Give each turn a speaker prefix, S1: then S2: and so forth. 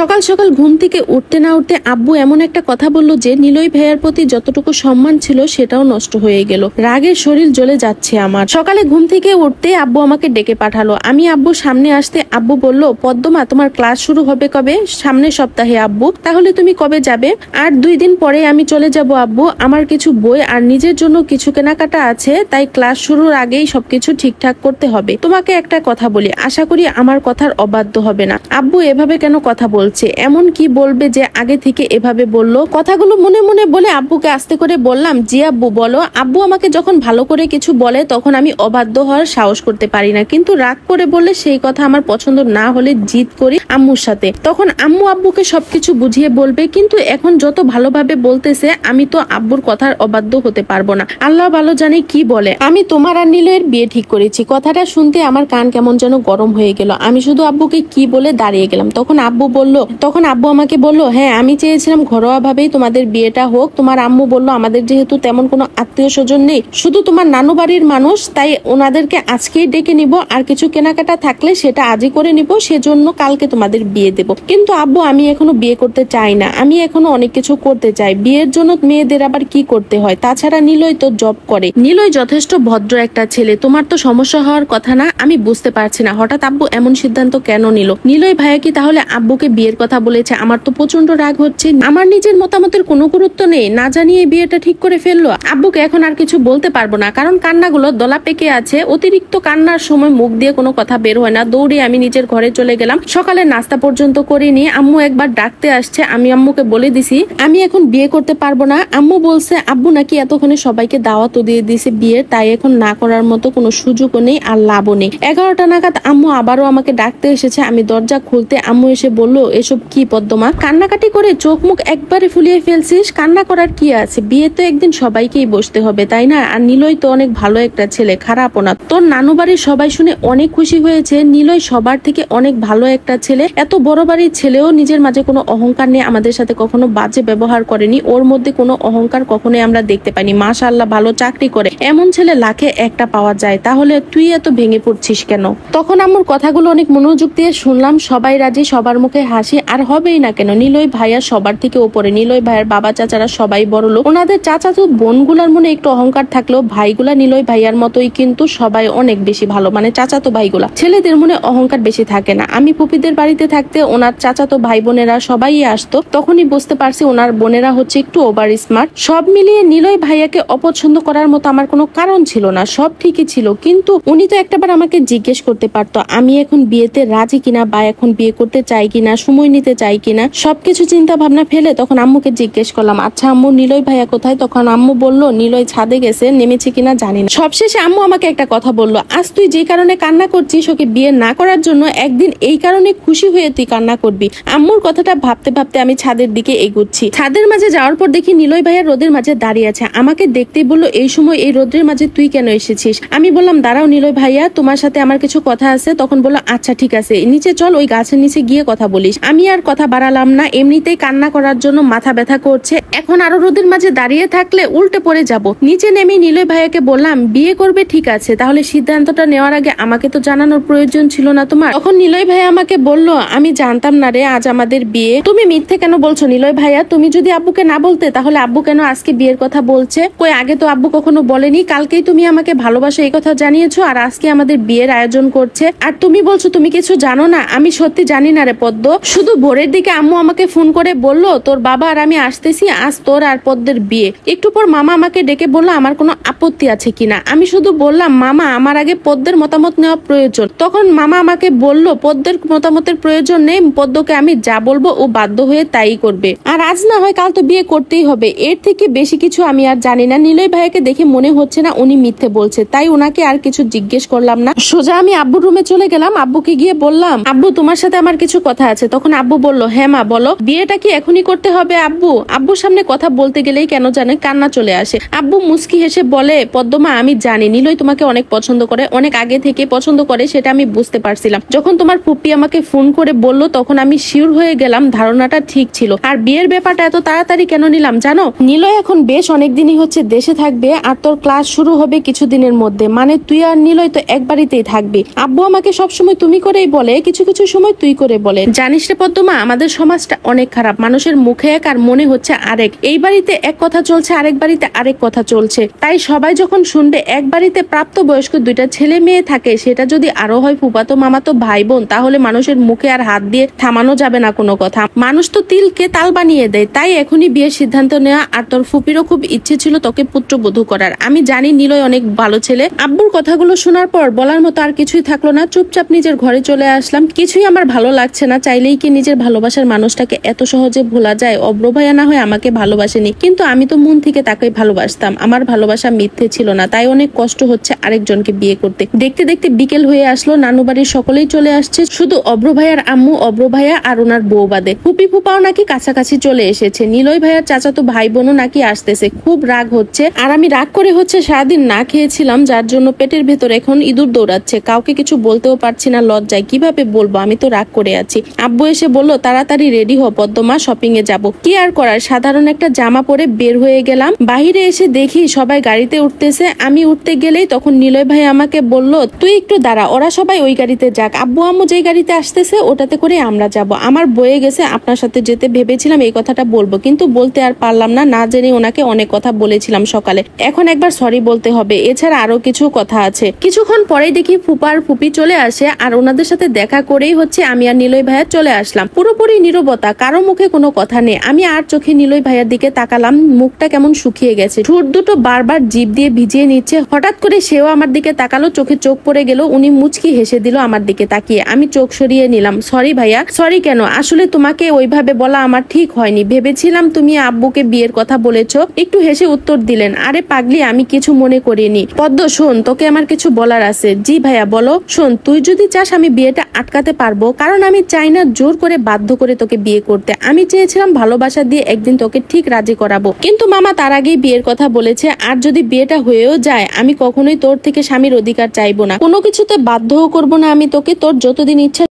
S1: সকাল সকাল ঘুম থেকে উঠতে না উঠতে আব্বু এমন একটা কথা বললো যে নিলয় ভাইয়ার প্রতি যতটুকু সম্মান ছিল সেটাও নষ্ট হয়ে গেল। রাগে শরীর জ্বলে যাচ্ছে আমার। সকালে ঘুম থেকে উঠতে আব্বু আমাকে ডেকে পাঠালো। আমি আব্বুর সামনে আসতে আব্বু বলল, পদ্মমা তোমার ক্লাস শুরু হবে কবে? সামনের সপ্তাহে আব্বু। তাহলে তুমি কবে যাবে? আর 2 দিন পরে আমি চলে যাব আব্বু। আমার কিছু বই আর নিজের জন্য কিছু কেনাকাটা আছে, তাই ক্লাস শুরুর আগেই সবকিছু ঠিকঠাক করতে হবে। তোমাকে একটা কথা বলি, আশা করি আমার কথার অবাধ্য হবে না। আব্বু এভাবে কেন কথা বলছে? এমন কি বলবে যে আগে থেকে এভাবে বলল? কথাগুলো মনে মনে বলে আব্বুকে আস্তে করে বললাম, জি আব্বু বলো। আব্বু আমাকে যখন ভালো করে কিছু বলে তখন আমি অবাধ্য হওয়ার সাহস করতে পারি না, কিন্তু রাগ করে বললে সেই কথা আমার পছন্দ না হলে জিদ করি আম্মুর সাথে। তখন আম্মু আব্বুকে সবকিছু বুঝিয়ে বলবে, কিন্তু এখন যত ভালোভাবে বলতেছে আমি তো আব্বুর কথার অবাধ্য হতে পারবো না। আল্লাহ ভালো জানে কি বলে। আমি তোমার আর নিলয়ের বিয়ে ঠিক করেছি। কথাটা শুনতে আমার কান কেমন যেন গরম হয়ে গেল। আমি শুধু আব্বুকে কি বলে দাঁড়িয়ে গেলাম। তখন আব্বু আমাকে বলল, হ্যাঁ আমি চেয়েছিলাম ঘরোয়া ভাবেই তোমাদের বিয়েটা হোক। তোমার আম্মু বলল আমাদের যেহেতু তেমন কোনো আত্মীয় স্বজন নেই, শুধু তোমার নানু বাড়ির মানুষ, তাই ওনাদেরকে আজকেই ডেকে নিব, আর কিছু কেনাকাটা থাকলে সেটা আজই করে নিব, সেজন্য কালকে তোমাদের বিয়ে দেব। কিন্তু আব্বু আমি এখনো বিয়ে করতে চাই না। আমি এখনো অনেক কিছু করতে চাই। বিয়ের জন্য মেয়েদের আবার কি করতে হয়? তাছাড়া নিলয় তো জব করে। নিলয় যথেষ্ট ভদ্র একটা ছেলে। তোমার তো সমস্যা হওয়ার কথা না। আমি বুঝতে পারছি না হঠাৎ আব্বু এমন সিদ্ধান্ত কেন নিল। নিলয় ভাইয়া কি তাহলে আব্বুকে বিয়ের কথা বলেছে? আমার তো প্রচন্ড রাগ হচ্ছে। আমার নিজের মতামতের কোনো গুরুত্ব নেই, না জানিয়ে বিয়েটা ঠিক করে ফেললো। আব্বুকে এখন আর কিছু বলতে পারবো না, কারণ কান্নাগুলো দলা পেকে আছে। অতিরিক্ত কান্নার সময় মুখ দিয়ে কোনো কথা বের হয় না। দৌড়ে আমি নিজের ঘরে চলে গেলাম। সকালে নাস্তা পর্যন্ত করিনি। আম্মু একবার ডাকতে আসছে। আমি আম্মুকে বলে দিছি আমি এখন বিয়ে করতে পারবো না। আম্মু বলছে আব্বু নাকি এতক্ষণে সবাইকে দাওয়াতও দিয়ে দিয়েছে বিয়ের, তাই এখন না করার মতো কোনো সুযোগও নেই আর লাভও নেই। 11টা নাগাদ আম্মু আবারও আমাকে ডাকতে এসেছে। আমি দরজা খুলতে আম্মু এসে বলল, এসব কি পদ্মমা? কান্নাকাটি করে চোখ মুখ একবারে ফুলিয়ে ফেলছিস? কান্না করার কি আছে? বিয়ে তো একদিন সবাইকেই বসতে হবে, তাই না? আর নিলয় তো অনেক ভালো একটা ছেলে, খারাপও না। তোর নানু বাড়ির সবাই শুনে অনেক খুশি হয়েছে। নিলয় সবার থেকে অনেক ভালো একটা ছেলে। এত বড় বাড়ির ছেলেও নিজের মাঝে কোনো অহংকার নেই, আমাদের সাথে কখনো বাজে ব্যবহার করেনি। ওর মধ্যে কোনো অহংকার কখনোই আমরা দেখতে পাইনি। মাশাআল্লাহ ভালো চাকরি করে। এমন ছেলে লাখে একটা পাওয়া যায়। তাহলে তুই এত ভেঙে পড়ছিস কেন? তখন আম্মুর কথাগুলো অনেক মনোযোগ দিয়ে শুনলাম। সবাই রাজি, সবার মুখে হাসি। আর হবেই না কেন? নিলয় ভাইয়া সবার থেকে উপরে। নিলয় ভাইয়ার বাবা চাচারা সবাই বড় লোক। ওনাদের চাচাতো বোনগুলার মনে একটু অহংকার থাকলেও ভাইগুলা নিলয় ভাইয়ার মতোই কিন্তু সবাই অনেক বেশি ভালো। মানে চাচাতো ভাইগুলা, ছেলেদের মনে অহংকার বেশি থাকে না। আমি পুপিদের বাড়িতে থাকতে ওনার চাচাতো ভাই বোনেরা সবাই আসতো। তখনই বুঝতে পারছি ওনার বোনেরা হচ্ছে একটু ওভার স্মার্ট। সব মিলিয়ে নিলয় ভাইয়াকে অপছন্দ করার মতো আমার কোনো কারণ ছিল না। সব ঠিকই ছিল, কিন্তু উনি তো একটাবার আমাকে জিজ্ঞেস করতে পারতো আমি এখন বিয়েতে রাজি কিনা, বা এখন বিয়ে করতে চাই কিনা, সময় নিতে চাই কিনা। সবকিছু চিন্তা ভাবনা ফেলে তখন আম্মুকে জিজ্ঞেস করলাম, আচ্ছা আম্মু নিলয় ভাইয়া কোথায়? তখন আম্মু বলল নিলয় ছাদে গেছে, নেমেছে কিনা জানি না। সবশেষে আম্মু আমাকে একটা কথা বলল, আজ তুই যে কারণে কান্না করছিস ওকে বিয়ে না করার জন্য, একদিন এই কারণে খুশি হয়ে তুই কান্না করবি। আম্মুর কথাটা ভাবতে ভাবতে আমি ছাদের দিকে এগুচ্ছি। ছাদের মাঝে যাওয়ার পর দেখি নিলয় ভাইয়া রোদের মাঝে দাঁড়িয়ে আছে। আমাকে দেখতেই বললো, এই সময় এই রোদের মাঝে তুই কেন এসেছিস? আমি বললাম, দাঁড়াও নিলয় ভাইয়া, তোমার সাথে আমার কিছু কথা আছে। তখন বললো, আচ্ছা ঠিক আছে, নিচে চল, ওই গাছের নিচে গিয়ে কথা বলিস। আমি আর কথা বাড়ালাম না। এমনিতেই কান্না করার জন্য মাথা ব্যথা করছে। এখন আরো রোদের মাঝে দাঁড়িয়ে থাকলে উল্টে পড়ে যাব। নিচে নেমে নিলয় ভাইয়াকে বললাম, বিয়ে করবে ঠিক আছে, তাহলে সিদ্ধান্তটা নেওয়ার আগে আমাকে তো জানানোর প্রয়োজন ছিল না তোমার? তখন নিলয় ভাইয়া আমাকে বলল, আমি জানতাম না রে আজ আমাদের বিয়ে। তুমি মিথ্যে কেন বলছো নিলয় ভাইয়া? তুমি যদি আব্বুকে না বলতে তাহলে আব্বু কেন আজকে বিয়ের কথা বলছে? কই আগে তো আব্বু কখনো বলেনি। কালকেই তুমি আমাকে ভালোবাসা এই কথা জানিয়েছো, আর আজকে আমাদের বিয়ের আয়োজন করছে, আর তুমি বলছো তুমি কিছু জানো না। আমি সত্যি জানি না রে পদ্ম। শুধু ভোরের দিকে আম্মু আমাকে ফোন করে বলল, তোর বাবা আর আমি আসতেছি, আজ তোর আর পদ্মের বিয়ে। একটু পর মামা আমাকে ডেকে বললো আমার কোনো আপত্তি আছে কিনা। আমি শুধু বললাম, মামা আমার আগে পদ্মের মতামত নেওয়া প্রয়োজন। তখন মামা আমাকে বলল, পদ্মের মতামতের প্রয়োজন নেই, পদ্মকে আমি যা বলবো ও বাধ্য হয়ে তাই করবে, আর আজ না হয় কাল তো বিয়ে করতেই হবে। এর থেকে বেশি কিছু আমি আর জানি না। নিলয় ভাইয়াকে দেখে মনে হচ্ছে না উনি মিথ্যে বলছে, তাই ওনাকে আর কিছু জিজ্ঞেস করলাম না। সোজা আমি আব্বুর রুমে চলে গেলাম। আব্বুকে গিয়ে বললাম, আব্বু তোমার সাথে আমার কিছু কথা আছে। তখন আব্বু বলল, হ্যাঁ মা বলো। বিয়েটা কি এখনই করতে হবে আব্বু? আব্বুর সামনে কথা বলতে গেলেই কেন জানে কান্না চলে আসে। আব্বু মুস্কি হেসে বলে, পদ্মমা আমি জানি নিলয় তোমাকে অনেক পছন্দ করে, অনেক আগে থেকে পছন্দ করে, সেটা আমি বুঝতে পারছিলাম। যখন তোমার ফুপি আমাকে ফোন করে বলল তখন আমি শিওর হয়ে গেলাম ধারণাটা ঠিক ছিল। আর বিয়ের ব্যাপারটা এত তাড়াতাড়ি কেন নিলাম জানো? নিলয় এখন বেশ অনেকদিনই হচ্ছে দেশে থাকবে, আর তোর ক্লাস শুরু হবে কিছুদিনের মধ্যে। মানে তুই আর নিলয় তো এক বাড়িতেই থাকবে। আব্বু আমাকে সবসময় তুমি করেই বলে, কিছু কিছু সময় তুই করে বলে। জানিস রে পদ্মা, আমাদের সমাজটা অনেক খারাপ, মানুষের মুখে এক আর মনে হচ্ছে আরেক। এই বাড়িতে এক কথা চলছে, আরেক বাড়িতে আরেক কথা চলছে। তাই সবাই যখন শুনবে এক বাড়িতে প্রাপ্তবয়স্ক দুইটা ছেলে মেয়ে থাকে, সেটা যদি আরো হয় ফুফাতো মামাতো ভাই বোন, তাহলে মানুষের মুখে আর হাত দিয়ে থামানো যাবে না কোনো কথা। মানুষ তো তিলকে তাল বানিয়ে দেয়। তাই এখনই বিয়ের সিদ্ধান্ত নেওয়া। আর তোর ফুপিরও খুব ইচ্ছে ছিল তোকে পুত্রবধূ করার। আমি জানি নিলয় অনেক ভালো ছেলে। আব্বুর কথাগুলো শোনার পর বলার মতো আর কিছুই থাকলো না, চুপচাপ নিজের ঘরে চলে আসলাম। কিছুই আমার ভালো লাগছে না। চাইলেই কি নিজের ভালোবাসার মানুষটাকে এত সহজে ভোলা যায়? অব্র ভাইয়া না হয় আমাকে ভালোবাসেনি, কিন্তু আমি তো মন থেকে তাকে ভালোবাসতাম। আমার ভালোবাসা মিথ্যে ছিল না। তাই অনেক কষ্ট হচ্ছে আরেকজনকে বিয়ে করতে। দেখতে দেখতে বিকেল হয়ে আসলো, নানু বাড়ির সকলেই চলে আসছে, শুধু অব্র ভাইয়ার আম্মু, অব্র ভাইয়া আর ওনার বউ বাদে। ফুপি ফুপাও নাকি কাছাকাছি চলে এসেছে। নিলয় ভাইয়ার চাচাতো ভাই বোনও নাকি আসতেছে। খুব রাগ হচ্ছে। আর আমি রাগ করে হচ্ছে সারাদিন না খেয়েছিলাম, যার জন্য পেটের ভেতর এখন ইঁদুর দৌড়াচ্ছে। কাউকে কিছু বলতেও পারছি না, লজ্জায়। কিভাবে বলবো? আমি তো রাগ করে আছি। আব্বু এসে বলল, তাড়াতাড়ি রেডি হ পদ্মা, শপিং এ যাবো। কি আর করার, সাধারণ একটা জামা পরে বের হয়ে গেলাম। বাহিরে এসে দেখি সবাই গাড়িতে উঠতেছে। আমি উঠতে গেলেই তখন নিলয় ভাই আমাকে বলল, তুই একটু দাঁড়া, ওরা সবাই ওই গাড়িতে যাক, আব্বু আম্মু যে গাড়িতে আসতেছে ওটাতে করে আমরা যাব। আমার বয়ে গেছে, আপনার সাথে যেতে ভেবেছিলাম এই কথাটা বলবো, কিন্তু বলতে আর পারলাম না। না জেনে ওনাকে অনেক কথা বলেছিলাম সকালে। এখন একবার সরি বলতে হবে, এছাড়া আরো কিছু কথা আছে। কিছুক্ষণ পরেই দেখি ফুপার ফুপি চলে আসে, আর ওনাদের সাথে দেখা করেই হচ্ছে আমি আর নিলয় ভাইয়া চলে আসলাম। পুরোপুরি নীরবতা, কারো মুখে কোনো কথা নেই। আমি আর চোখে নিলয় ভাইয়ার দিকে তাকালাম। মুখটা কেমন শুকিয়ে গেছে, ঠোঁট দুটো বারবার জিভ দিয়ে ভিজিয়ে নিচ্ছে। হঠাৎ করে সেও আমার দিকে তাকালো, চোখে চোখ পড়ে গেল। উনি মুচকি হেসে দিল আমার দিকে তাকিয়ে। আমি চোখ সরিয়ে নিলাম। সরি ভাইয়া। সরি কেন? আসলে তোমাকে ওইভাবে বলা আমার ঠিক হয়নি। ভেবেছিলাম তুমি আব্বুকে বিয়ের কথা বলেছো। একটু হেসে উত্তর দিলেন, আরে পাগলি, আমি কিছু মনে করিনি। পদ্ম শোন, তোকে আমার কিছু বলার আছে। জি ভাইয়া বলো। শোন, তুই যদি চাস আমি বিয়েটা আটকাতে পারবো, কারণ আমি চাই না জোর করে বাধ্য করে তোকে বিয়ে করতে। আমি চেয়েছিলাম ভালোবাসা দিয়ে একদিন তোকে ঠিক রাজি করাবো, কিন্তু মামা তার আগেই বিয়ের কথা বলেছে। আর যদি বিয়েটা হয়েও যায়, আমি কখনোই তোর থেকে স্বামীর অধিকার চাইবো না। কোনো কিছুতে বাধ্যও করবো না আমি তোকে। তোর যতদিন ইচ্ছা